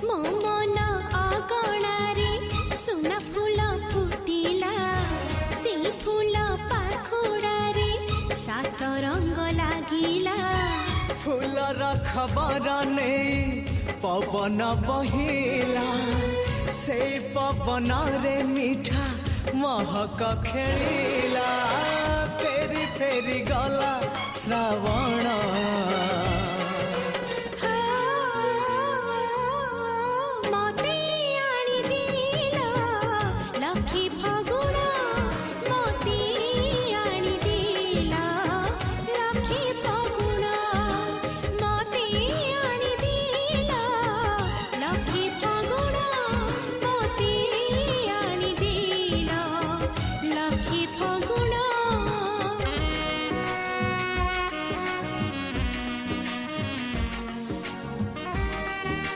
मो मन अगणारे सुना फूल फुटिला से फूल पाखुड़ारे सात रंग लागिला फूलर खबर नहीं पवन बहिला से पवन रे मीठा महक खेलिला फेरी फेरी गला श्रावण